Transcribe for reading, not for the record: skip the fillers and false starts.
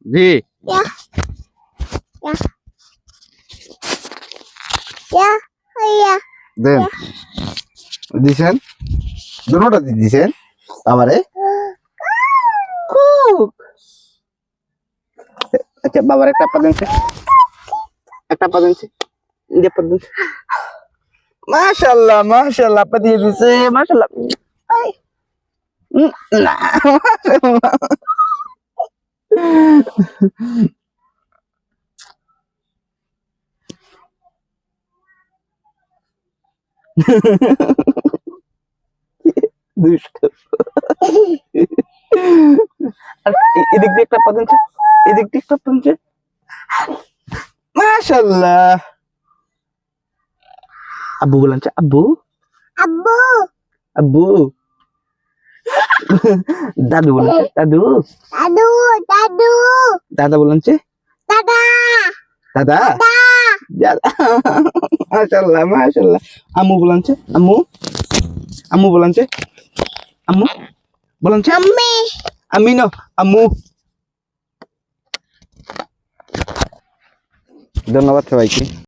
জি Ya. Ya. Ya. Ya. দেন দিছেন দুটোটা দিছেন বাবারে খুব আচ্ছা বাবার একটা পা দেন একটা পা দেন যে পা দেন মাশাআল্লাহ মাশাআল্লাহ পা দিয়ে দিছে মাশাআল্লাহ আই না মাশাআল্লাহ দুষ্ট আর এদিক দিয়ে একটা পা দেন এদিক দিয়ে একটা পা দেন মাশাআল্লাহ আব্বু বলেন আব্বু Abu. আব্বু দাদু বলেন দাদু Dadu. Dadu. দাদা বলেন Dada. দাদা Da. মাশাআল্লাহ মাশাআল্লাহ আম্মু বলেন আম্মু আম্মু বলেন আম্মু বলেন Mami. আমি না আম্মু ধন্যবাদ সবাইকে